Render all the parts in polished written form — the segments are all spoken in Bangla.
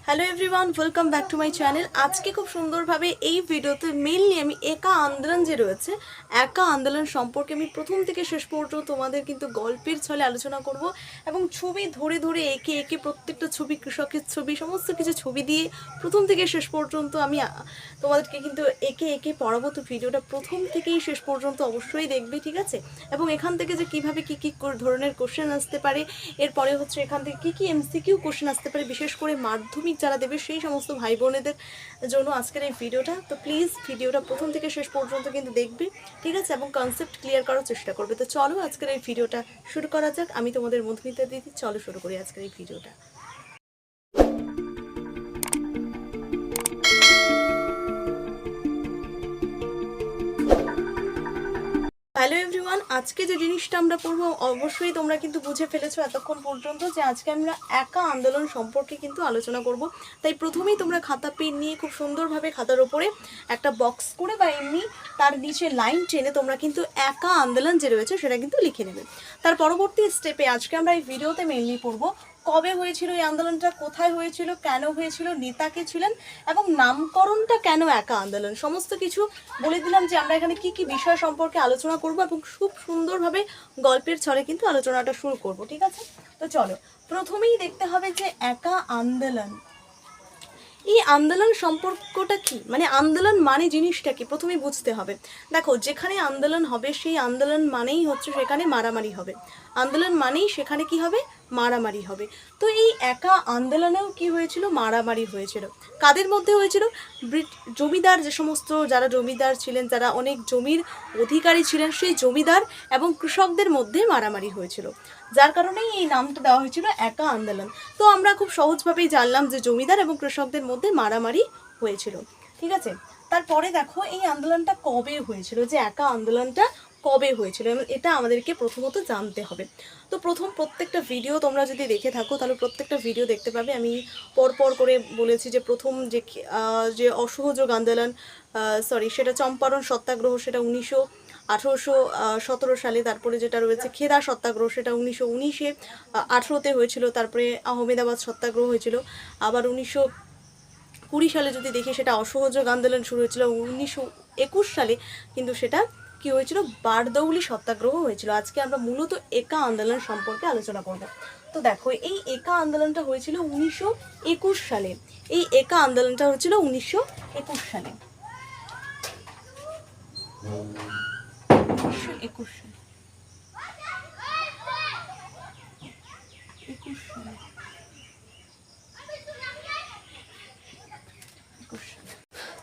Hello everyone, welcome back to my channel. আজকে খুব সুন্দরভাবে এই ভিডিওতে মেনলি আমি একা আন্দোলন যে রয়েছে, একা আন্দোলন সম্পর্কে আমি প্রথম থেকে শেষ পর্যন্ত তোমাদের কিন্তু গল্পের ছলে আলোচনা করব এবং ছবি ধরে ধরে একে একে প্রত্যেকটা ছবি, কৃষকের ছবি, সমস্ত কিছু ছবি দিয়ে প্রথম থেকে শেষ পর্যন্ত আমি তোমাদেরকে কিন্তু একে একে পড়াবো। তো ভিডিওটা প্রথম থেকেই শেষ পর্যন্ত অবশ্যই দেখবে, ঠিক আছে? এবং এখান থেকে যে কীভাবে কী কী ধরনের কোশ্চেন আসতে পারে, এরপরে হচ্ছে এখান থেকে কী কী এমসিকিউ কোশ্চেন আসতে পারে, বিশেষ করে মাধ্যমিক যারা দেবে সেই সমস্ত ভাই বোনেদের জন্য আজকের এই ভিডিওটা। তো প্লিজ ভিডিওটা প্রথম থেকে শেষ পর্যন্ত কিন্তু দেখবে, ঠিক আছে? এবং কনসেপ্ট ক্লিয়ার করার চেষ্টা করবে। তো চলো আজকের এই ভিডিওটা শুরু করা যাক। আমি তোমাদের মধুমিতা দিদি, চলো শুরু করি আজকের এই ভিডিওটা। হ্যালো এভরিওয়ান, আজকে যে জিনিসটা আমরা পড়বো অবশ্যই তোমরা কিন্তু বুঝে ফেলেছো এতক্ষণ পর্যন্ত যে আজকে আমরা একা আন্দোলন সম্পর্কে কিন্তু আলোচনা করব। তাই প্রথমেই তোমরা খাতা পেন নিয়ে খুব সুন্দরভাবে খাতার ওপরে একটা বক্স করে বা এমনি তার নিচে লাইন টেনে তোমরা কিন্তু একা আন্দোলন যে রয়েছে সেটা কিন্তু লিখে নেবে। তার পরবর্তী স্টেপে আজকে আমরা এই ভিডিওতে মেনলি পড়বো কবে হয়েছিল এই আন্দোলনটা, কোথায় হয়েছিল, কেন হয়েছিল, নেতা কে ছিলেন এবং নামকরণটা কেন একা আন্দোলন, সমস্ত কিছু বলে দিলাম যে আমরা এখানে কি কি বিষয় সম্পর্কে আলোচনা করব এবং খুব সুন্দরভাবে গল্পের ছলে কিন্তু আলোচনাটা শুরু করব, ঠিক আছে? তো চলো প্রথমেই দেখতে হবে যে একা আন্দোলন, এই আন্দোলন সম্পর্কটা কি, মানে আন্দোলন মানে জিনিসটা কি প্রথমেই বুঝতে হবে। দেখো, যেখানে আন্দোলন হবে সেই আন্দোলন মানেই হচ্ছে সেখানে মারামারি হবে, আন্দোলন মানেই সেখানে কি হবে, মারামারি হবে। তো এই একা আন্দোলনেও কি হয়েছিল, মারামারি হয়েছিল। কাদের মধ্যে হয়েছিল? জমিদার, যে সমস্ত যারা জমিদার ছিলেন, যারা অনেক জমির অধিকারী ছিলেন, সেই জমিদার এবং কৃষকদের মধ্যে মারামারি হয়েছিল, যার কারণেই এই নামটা দেওয়া হয়েছিল একা আন্দোলন। তো আমরা খুব সহজভাবেই জানলাম যে জমিদার এবং কৃষকদের মধ্যে মারামারি হয়েছিল, ঠিক আছে? তারপরে দেখো এই আন্দোলনটা কবে হয়েছিল, যে একা আন্দোলনটা কবে হয়েছিল এটা আমাদেরকে প্রথমত জানতে হবে। তো প্রত্যেকটা ভিডিও তোমরা যদি দেখে থাকো তাহলে প্রত্যেকটা ভিডিও দেখতে পাবে আমি পরপর করে বলেছি যে প্রথম যে অসহযোগ আন্দোলন, সেটা চম্পারণ সত্যাগ্রহ, সেটা 1817 সালে। তারপরে যেটা রয়েছে খেদা সত্যাগ্রহ, সেটা 1918 হয়েছিল। তারপরে আহমেদাবাদ সত্যাগ্রহ হয়েছিল। আবার 1920 সালে যদি দেখি সেটা অসহযোগ আন্দোলন শুরু হয়েছিল। 1921 সালে কিন্তু সেটা কি হয়েছিল, বারদৌলি সত্যাগ্রহ হয়েছিল। আজকে আমরা মূলত একা আন্দোলন সম্পর্কে আলোচনা করব। তো দেখো এই একা আন্দোলনটা হয়েছিল 1921 সালে। এই একা আন্দোলনটা হয়েছিল 1921 সালে। 1921 সালে।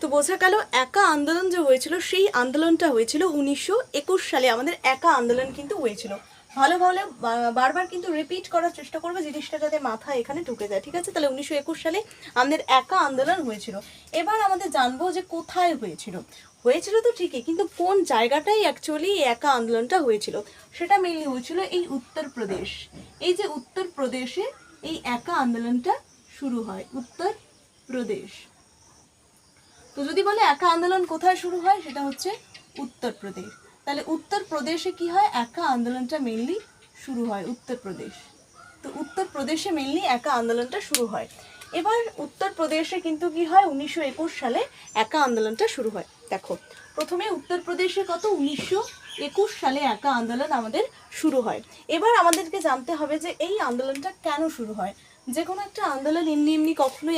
তো বোঝা গেল একা আন্দোলন যে হয়েছিল সেই আন্দোলনটা হয়েছিল 1921 সালে। আমাদের একা আন্দোলন কিন্তু হয়েছিল। ভালো ভালো বারবার কিন্তু রিপিট করার চেষ্টা করবে জিনিসটা যাতে মাথায় এখানে ঢুকে যায়, ঠিক আছে? তাহলে 1921 সালে আমাদের একা আন্দোলন হয়েছিল। এবার আমাদের জানবো যে কোথায় হয়েছিল। হয়েছিল তো ঠিকই, কিন্তু কোন জায়গাটাই অ্যাকচুয়ালি একা আন্দোলনটা হয়েছিল সেটা মেনলি হয়েছিল এই উত্তরপ্রদেশ। এই যে উত্তরপ্রদেশে এই একা আন্দোলনটা শুরু হয়, উত্তরপ্রদেশ। তো যদি বলে একা আন্দোলন কোথায় শুরু হয়, সেটা হচ্ছে উত্তরপ্রদেশ। তাহলে উত্তরপ্রদেশে কি হয়, একা আন্দোলনটা মেনলি শুরু হয় উত্তরপ্রদেশ। তো উত্তরপ্রদেশে মেনলি একা আন্দোলনটা শুরু হয়। এবার উত্তরপ্রদেশে কিন্তু কি হয়, 1921 সালে একা আন্দোলনটা শুরু হয়। দেখো প্রথমে উত্তরপ্রদেশে কত, 1921 সালে একা আন্দোলন আমাদের শুরু হয়। এবার আমাদেরকে জানতে হবে যে এই আন্দোলনটা কেন শুরু হয়। যে কোনো একটা আন্দোলন এমনি কখনোই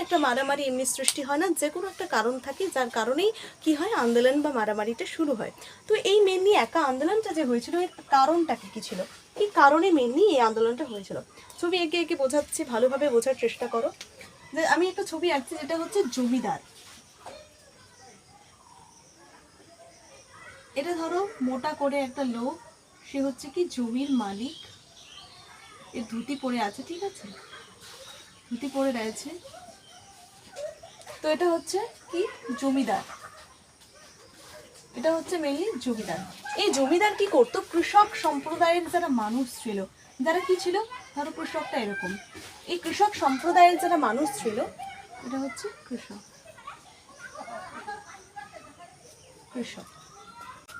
একটা মারামারি এমনি সৃষ্টি হয় না। যে কোনো একটা কারণ থাকে যার কারণেই কি হয়, আন্দোলন বা মারামারিটা শুরু হয়। তো এই মেনলি একা আন্দোলনটা যে হয়েছিল এর কারণটা কি ছিল, কি কারণে মেনলি এই আন্দোলনটা হয়েছিল। ছবি এঁকে এঁকে বোঝাচ্ছি, ভালোভাবে বোঝার চেষ্টা করো। যে আমি একটা ছবি আঁকছি, যেটা হচ্ছে জমিদার। এটা ধরো মোটা করে একটা লোক, সে হচ্ছে কি জমির মালিক, এর ধুতি পরে আছে, ঠিক আছে? ধুতি পরে রয়েছে। তো এটা হচ্ছে কি, জমিদার। এটা হচ্ছে মেনলি জমিদার। এই জমিদার কি করতো, কৃষক সম্প্রদায়ের যারা মানুষ ছিল, যারা কি ছিল, ধরো কৃষকটা এরকম, এই কৃষক সম্প্রদায়ের যারা মানুষ ছিল, এটা হচ্ছে কৃষক।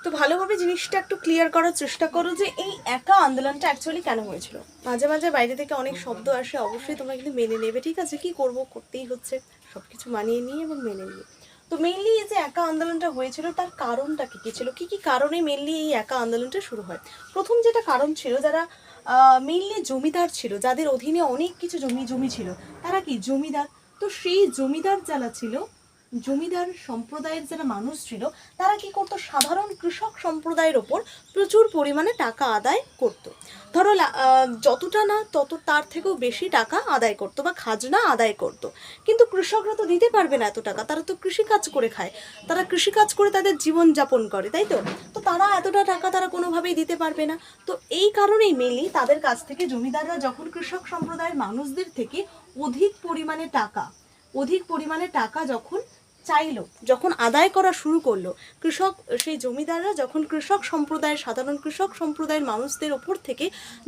তো ভালোভাবে জিনিসটা একটু ক্লিয়ার করার চেষ্টা করো যে এই একা আন্দোলনটা অ্যাকচুয়ালি কেন হয়েছিল। মাঝে মাঝে বাইরে থেকে অনেক শব্দ আসে, অবশ্যই তোমরা কিন্তু মেনে নেবে, ঠিক আছে? কি করব, করতেই হচ্ছে, সব কিছু মানিয়ে নিয়ে এবং মেনে নিয়ে। তো মেনলি এই যে একা আন্দোলনটা হয়েছিল তার কারণটা কী কী ছিল, কী কী কারণে মেনলি এই একা আন্দোলনটা শুরু হয়? প্রথম যেটা কারণ ছিল, যারা মেনলি জমিদার ছিল, যাদের অধীনে অনেক কিছু জমি ছিল, তারা কি জমিদার। তো সেই জমিদার যারা ছিল, জমিদার সম্প্রদায়ের যারা মানুষ ছিল, তারা কি করতো, সাধারণ কৃষক সম্প্রদায়ের ওপর প্রচুর পরিমাণে টাকা আদায় করতো। ধরো যতটা না তত তার থেকেও বেশি টাকা আদায় করতো বা খাজনা আদায় করতো। কিন্তু কৃষকরা তো দিতে পারবে না এত টাকা, তারা তো কৃষিকাজ করে খায়, তারা কৃষিকাজ করে তাদের জীবন যাপন করে, তাই তো? তো তারা এতটা টাকা তারা কোনোভাবেই দিতে পারবে না। তো এই কারণেই মেনলি তাদের কাছ থেকে জমিদাররা যখন কৃষক সম্প্রদায়ের মানুষদের থেকে অধিক পরিমাণে টাকা যখন চাইলো, যখন আদায় করা শুরু করলো, সেই জমিদাররা যখন সাধারণ কৃষক সম্প্রদায়ের মানুষদের ওপর থেকে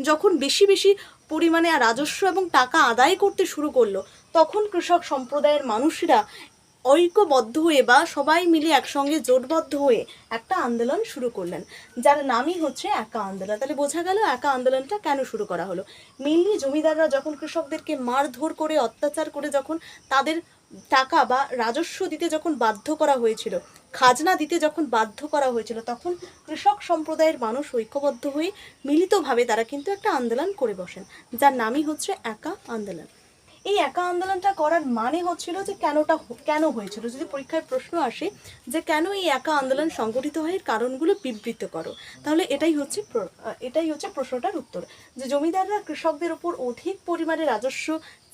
যখন বেশি বেশি পরিমাণে রাজস্ব এবং টাকা আদায় করতে শুরু করলো, তখন কৃষক সম্প্রদায়ের মানুষরা ঐক্যবদ্ধ হয়ে বা সবাই মিলে একসঙ্গে জোটবদ্ধ হয়ে একটা আন্দোলন শুরু করলেন, যার নামই হচ্ছে একা আন্দোলন। তাহলে বোঝা গেল একা আন্দোলনটা কেন শুরু করা হলো। মেনলি জমিদাররা যখন কৃষকদেরকে মারধর করে, অত্যাচার করে, যখন তাদের টাকা বা রাজস্ব দিতে যখন বাধ্য করা হয়েছিল, খাজনা দিতে যখন বাধ্য করা হয়েছিল, তখন কৃষক সম্প্রদায়ের মানুষ ঐক্যবদ্ধ হয়ে মিলিতভাবে তারা কিন্তু একটা আন্দোলন করে বসেন, যার নামই হচ্ছে একা আন্দোলন। এই একা আন্দোলনটা করার মানে হচ্ছিল যে কেন হয়েছিল, যদি পরীক্ষায় প্রশ্ন আসে যে কেন এই একা আন্দোলন সংগঠিত হয়, কারণগুলো বিবৃত করো, তাহলে এটাই হচ্ছে প্রশ্নটার উত্তর। যে জমিদাররা কৃষকদের উপর অধিক পরিমাণে রাজস্ব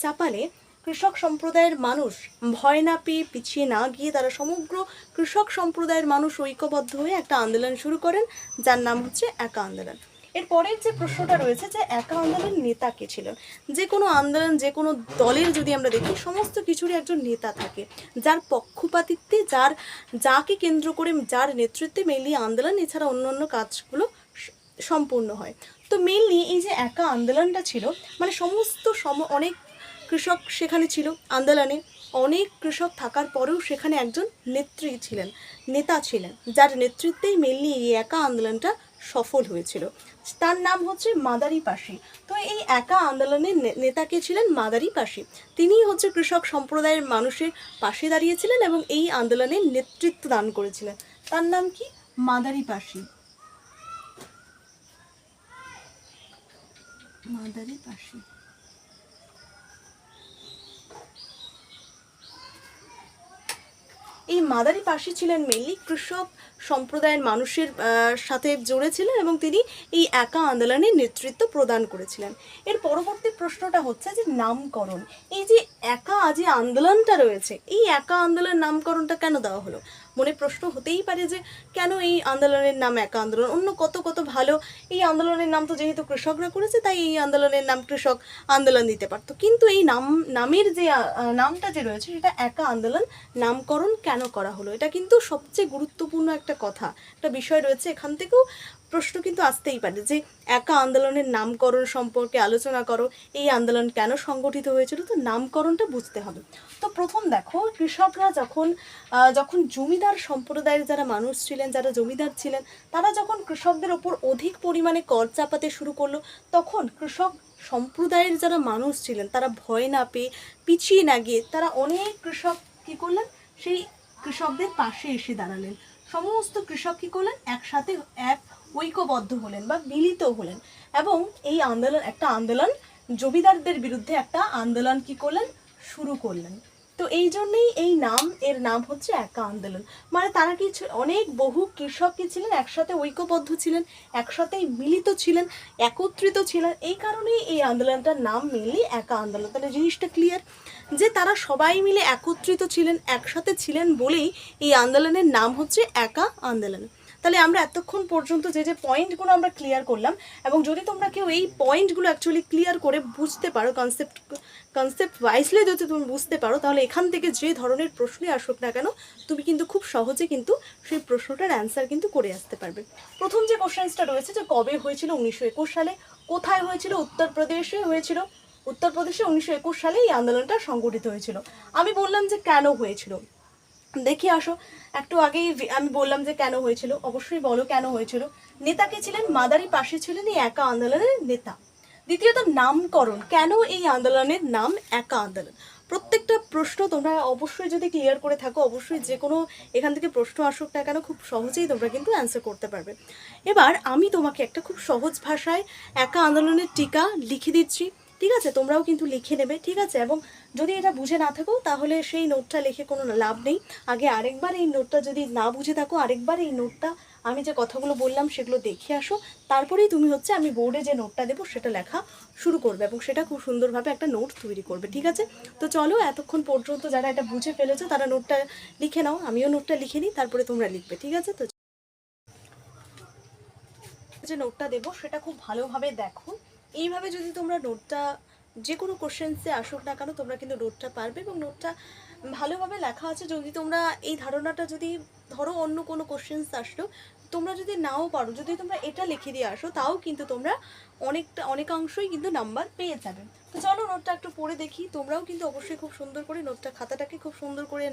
চাপালে কৃষক সম্প্রদায়ের মানুষ ভয় না পেয়ে, পিছিয়ে না গিয়ে, তারা সমগ্র কৃষক সম্প্রদায়ের মানুষ ঐক্যবদ্ধ হয়ে একটা আন্দোলন শুরু করেন, যার নাম হচ্ছে একা আন্দোলন। এরপরের যে প্রশ্নটা রয়েছে যে একা আন্দোলনের নেতা কে ছিলেন। যে কোনো আন্দোলন, যে কোনো দলের যদি আমরা দেখি, সমস্ত কিছুরই একজন নেতা থাকে, যার পক্ষপাতিত্বে, যাকে কেন্দ্র করে, যার নেতৃত্বে মেনলি আন্দোলন এছাড়া অন্যান্য কাজগুলো সম্পূর্ণ হয়। তো মেনলি এই যে একা আন্দোলনটা ছিল, মানে অনেক কৃষক সেখানে ছিল আন্দোলনে, অনেক কৃষক থাকার পরেও সেখানে একজন নেতা ছিলেন, যার নেতৃত্বেই মেনলি এই একা আন্দোলনটা সফল হয়েছিল। তার নাম হচ্ছে মাদারি পাশি। তো এই একা আন্দোলনের নেতা কে ছিলেন? মাদারি পাশি। তিনিই হচ্ছে কৃষক সম্প্রদায়ের মানুষের পাশে দাঁড়িয়েছিলেন এবং এই আন্দোলনের নেতৃত্ব দান করেছিলেন। তার নাম কি? মাদারি পাশি। মাদারি পাশি। এই মাদারি পাশি ছিলেন মেনলি কৃষক সম্প্রদায়ের মানুষের সাথে জড়েছিলেন এবং তিনি এই একা আন্দোলনের নেতৃত্ব প্রদান করেছিলেন। এর পরবর্তী প্রশ্নটা হচ্ছে যে নামকরণ। এই যে একা যে আন্দোলনটা রয়েছে, এই একা আন্দোলন নামকরণটা কেন দেওয়া হলো? মনে প্রশ্ন হতেই পারে যে কেন এই আন্দোলনের নাম একা আন্দোলন, অন্য কত ভালো এই আন্দোলনের নাম তো যেহেতু কৃষকরা করেছে তাই এই আন্দোলনের নাম কৃষক আন্দোলন দিতে পারতো, কিন্তু এই নামের যে নামটা যে রয়েছে সেটা একা আন্দোলন নামকরণ কেন করা হলো, এটা কিন্তু সবচেয়ে গুরুত্বপূর্ণ একটা বিষয় রয়েছে। এখান থেকেও প্রশ্ন কিন্তু আসতেই পারে যে একা আন্দোলনের নামকরণ সম্পর্কে আলোচনা করো, এই আন্দোলন কেন সংগঠিত হয়েছিল, তো নামকরণটা বুঝতে হবে। তো প্রথম দেখো, কৃষকরা যখন জমিদার সম্প্রদায়ের যারা মানুষ ছিলেন, যারা জমিদার ছিলেন, তারা যখন কৃষকদের ওপর অধিক পরিমাণে কর চাপাতে শুরু করলো, তখন কৃষক সম্প্রদায়ের যারা মানুষ ছিলেন তারা ভয় না পেয়ে, পিছিয়ে না গিয়ে, তারা অনেক কৃষক কী করলেন, সেই কৃষকদের পাশে এসে দাঁড়ালেন। সমস্ত কৃষক কী করলেন, একসাথে ঐক্যবদ্ধ হলেন বা মিলিত হলেন এবং এই আন্দোলন জমিদারদের বিরুদ্ধে একটা আন্দোলন কী করলেন, শুরু করলেন। তো এই জন্যই এর নাম হচ্ছে একা আন্দোলন। মানে তারা বহু কৃষক কি ছিলেন, একসাথে ঐক্যবদ্ধ ছিলেন, একসাথেই মিলিত ছিলেন, একত্রিত ছিলেন, এই কারণেই এই আন্দোলনটার নাম মেনলি একা আন্দোলন। তাহলে জিনিসটা ক্লিয়ার যে তারা সবাই মিলে একত্রিত ছিলেন, একসাথে ছিলেন বলেই এই আন্দোলনের নাম হচ্ছে একা আন্দোলন। তাহলে আমরা এতক্ষণ পর্যন্ত যে পয়েন্টগুলো আমরা ক্লিয়ার করলাম, এবং যদি তোমরা কেউ এই পয়েন্টগুলো অ্যাকচুয়ালি ক্লিয়ার করে বুঝতে পারো, কনসেপ্ট ওয়াইজলি যদি তুমি বুঝতে পারো, তাহলে এখান থেকে যে ধরনের প্রশ্নই আসুক না কেন, তুমি কিন্তু খুব সহজে কিন্তু সেই প্রশ্নটার অ্যান্সার কিন্তু করে আসতে পারবে। প্রথম যে কোশ্চেন্সটা রয়েছে যে কবে হয়েছিল, 1921 সালে। কোথায় হয়েছিল? উত্তরপ্রদেশে হয়েছিল। উত্তরপ্রদেশে 1921 সালে এই আন্দোলনটা সংগঠিত হয়েছিল। আমি বললাম যে কেন হয়েছিল, দেখে আসো। একটু আগেই আমি বললাম যে কেন হয়েছিল, অবশ্যই বলো কেন হয়েছিল। নেতা কে ছিলেন? মাদারি পাশে ছিলেন এই একা আন্দোলনের নেতা। দ্বিতীয়ত নামকরণ, কেন এই আন্দোলনের নাম একা আন্দোলন। প্রত্যেকটা প্রশ্ন তোমরা অবশ্যই যদি ক্লিয়ার করে থাকো, অবশ্যই যে কোনো এখান থেকে প্রশ্ন আসুক না কেন খুব সহজেই তোমরা কিন্তু অ্যান্সার করতে পারবে। এবার আমি তোমাকে একটা খুব সহজ ভাষায় একা আন্দোলনের টিকা লিখে দিচ্ছি, ঠিক আছে? তোমরাও কিন্তু লিখে নেবে, ঠিক আছে? এবং যদি এটা বুঝে না থাকো তাহলে সেই নোটটা লিখে কোনো লাভ নেই। আগে আরেকবার এই নোটটা যদি না বুঝে থাকো, আরেকবার এই নোটটা আমি যে কথাগুলো বললাম সেগুলো দেখে আসো, তারপরেই তুমি হচ্ছে আমি বোর্ডে যে নোটটা দেবো সেটা লেখা শুরু করবে এবং সেটা খুব সুন্দরভাবে একটা নোট তৈরি করবে, ঠিক আছে? তো চলো, এতক্ষণ পর্যন্ত যারা এটা বুঝে ফেলেছো তারা নোটটা লিখে নাও, আমিও নোটটা লিখে নিই, তারপরে তোমরা লিখবে, ঠিক আছে? তো যে নোটটা দেবো সেটা খুব ভালোভাবে দেখো। এইভাবে যদি তোমরা নোটটা যে কোনো কোশ্চেন্সে আসুক না কেন তোমরা কিন্তু নোটটা পারবে এবং নোটটা ভালোভাবে লেখা আছে। যদি তোমরা এই ধারণাটা যদি ধরো অন্য কোনো কোশ্চেন্স আসলো, তোমরা যদি নাও পারো, যদি তোমরা এটা লিখে দিয়ে আসো তাও কিন্তু তোমরা অনেকাংশই কিন্তু নাম্বার পেয়ে যাবে। তো চলো নোটটা একটু পড়ে দেখি। তোমরাও কিন্তু অবশ্যই খুব সুন্দর করে নোটটা, খাতাটাকে খুব সুন্দর করে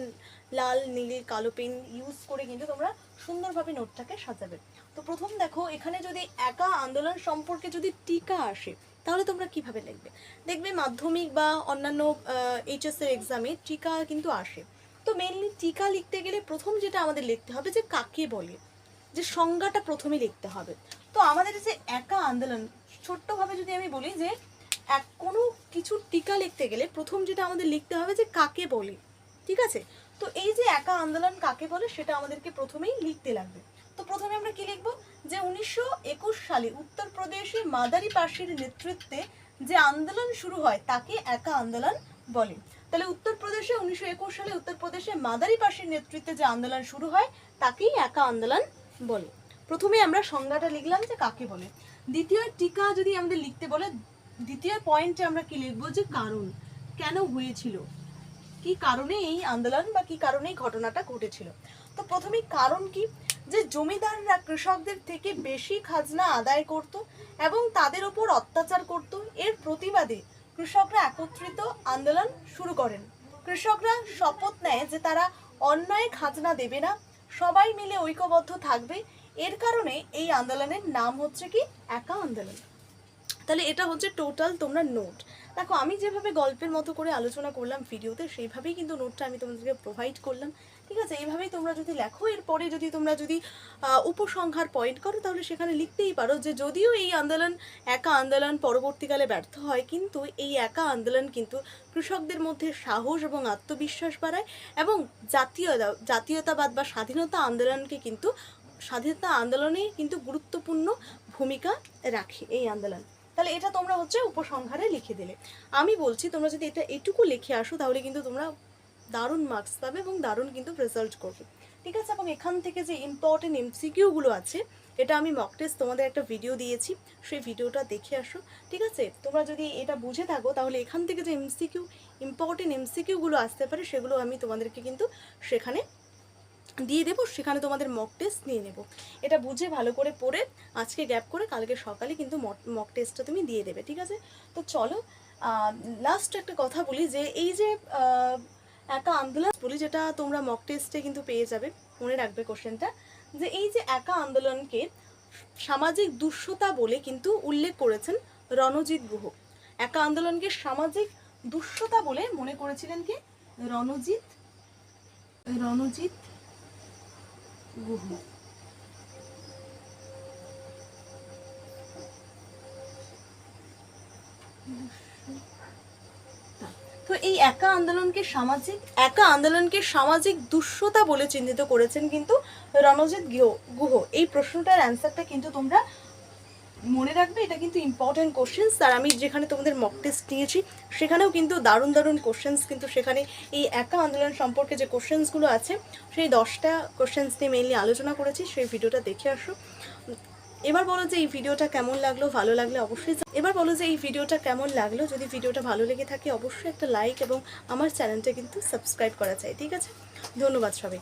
লাল নীল কালো পেন ইউজ করে কিন্তু তোমরা সুন্দরভাবে নোটটাকে সাজাবে। তো প্রথম দেখো, এখানে যদি একা আন্দোলন সম্পর্কে যদি টিকা আসে তাহলে তোমরা কিভাবে লিখবে? দেখবে মাধ্যমিক বা অন্যান্য এইচএস এর এক্সামে টিকা কিন্তু আসে। তো মেইনলি টিকা লিখতে গেলে প্রথম যেটা আমাদের লিখতে হবে যে কাকে বলে, যে সংজ্ঞাটা প্রথমে লিখতে হবে। তো আমাদের যে একা আন্দোলন, ছোট্টভাবে যদি আমি বলি যে কোনো কিছু টিকা লিখতে গেলে প্রথম যেটা আমাদের লিখতে হবে যে কাকে বলে, ঠিক আছে? তো এই যে একা আন্দোলন কাকে বলে সেটা আমাদেরকে প্রথমেই লিখতে লাগবে। তো প্রথমে আমরা কি লিখবো? যে 1921 সালে উত্তরপ্রদেশে মাদারি পার্সির নেতৃত্বে যে আন্দোলন শুরু হয় তাকে একা আন্দোলন বলে। তাহলে উত্তরপ্রদেশে 1921 সালে উত্তরপ্রদেশে মাদারি পার্সির নেতৃত্বে যে আন্দোলন শুরু হয় তাকেই একা আন্দোলন বলে। প্রথমে আমরা সংজ্ঞাটা লিখলাম যে কাকে বলে। দ্বিতীয় টিকা যদি আমাদের লিখতে বলে, দ্বিতীয় পয়েন্টে আমরা কি লিখবো? যে কারণ, কেন হয়েছিল, কি কারণে এই আন্দোলন বা কি কারণে এই ঘটনাটা ঘটেছিল। তো প্রথমেই কারণ কি? যে জমিদাররা কৃষকদের থেকে বেশি খাজনা আদায় করত এবং তাদের উপর অত্যাচার করত। এর প্রতিবাদে কৃষকরা একত্রিত আন্দোলন শুরু করেন। কৃষকরা শপথ নেয় যে তারা অন্যায় খাজনা দেবে না, সবাই মিলে ঐক্যবদ্ধ থাকবে। এর কারণে এই আন্দোলনের নাম হচ্ছে কি একা আন্দোলন। তাহলে এটা হচ্ছে টোটাল তোমরা নোট। দেখো আমি যেভাবে গল্পের মতো করে আলোচনা করলাম ভিডিওতে, সেইভাবেই কিন্তু নোটটা আমি তোমাদেরকে প্রোভাইড করলাম, ঠিক আছে? এইভাবেই তোমরা যদি লেখো, এরপরে যদি তোমরা যদি উপসংহার পয়েন্ট করো তাহলে সেখানে লিখতেই পারো যে যদিও এই আন্দোলন একা আন্দোলন পরবর্তীকালে ব্যর্থ হয়, কিন্তু এই একা আন্দোলন কিন্তু কৃষকদের মধ্যে সাহস এবং আত্মবিশ্বাস বাড়ায় এবং জাতীয়তাবাদ বা স্বাধীনতা আন্দোলনকে কিন্তু, স্বাধীনতা আন্দোলনে কিন্তু গুরুত্বপূর্ণ ভূমিকা রাখে এই আন্দোলন। তাহলে এটা তোমরা হচ্ছে উপসংহারে লিখে দিলে। আমি বলছি তোমরা যদি এটা এটুকু লিখে আসো তাহলে কিন্তু তোমরা দারুণ মার্কস পাবে এবং দারুণ কিন্তু রেজাল্ট করবে, ঠিক আছে? এবং এখান থেকে যে ইম্পর্টেন্ট এমসিকিউগুলো আছে, এটা আমি মক টেস্ট তোমাদের একটা ভিডিও দিয়েছি, সেই ভিডিওটা দেখে আসো, ঠিক আছে? তোমরা যদি এটা বুঝে থাকো তাহলে এখান থেকে যে ইম্পর্টেন্ট এমসিকিউগুলো আসতে পারে সেগুলো আমি তোমাদেরকে কিন্তু সেখানে দিয়ে দেবো, সেখানে তোমাদের মক টেস্ট নিয়ে নেব। এটা বুঝে ভালো করে পড়ে আজকে গ্যাপ করে কালকে সকালে কিন্তু মক টেস্টটা তুমি দিয়ে দেবে, ঠিক আছে? তো চলো লাস্ট একটা কথা বলি যে এই যে একা আন্দোলন বলি, যেটা তোমরা মক টেস্টে কিন্তু পেয়ে যাবে, মনে রাখবে কোশ্চেনটা, যে এই যে একা আন্দোলনকে সামাজিক দুঃস্থতা বলে কিন্তু উল্লেখ করেছেন রণজিৎ গুহ। একা আন্দোলনকে সামাজিক দুঃস্থতা বলে মনে করেছিলেন কি? রণজিৎ গুহ। তো এই একা আন্দোলনকে সামাজিক দুঃস্থতা বলে চিহ্নিত করেছেন কিন্তু রণজিৎ গুহ। এই প্রশ্নটার অ্যান্সারটা কিন্তু তোমরা মনে রাখবে, এটা কিন্তু ইম্পর্টেন্ট কোশ্চেন্স। আর আমি যেখানে তোমাদের মক টেস্ট নিয়েছি সেখানেও কিন্তু দারুণ দারুণ কোশ্চেন্স কিন্তু সেখানে এই একা আন্দোলন সম্পর্কে যে কোশ্চেন্সগুলো আছে সেই 10টা কোশ্চেন্স নিয়ে মেইনলি আলোচনা করেছি, সেই ভিডিওটা দেখে আসো। এবার বলো যে এই ভিডিওটা কেমন লাগলো, ভালো লাগলে অবশ্যই যদি ভিডিওটা ভালো লেগে থাকে অবশ্যই একটা লাইক এবং আমার চ্যানেলটা কিন্তু সাবস্ক্রাইব করা চাই, ঠিক আছে? ধন্যবাদ সবাই।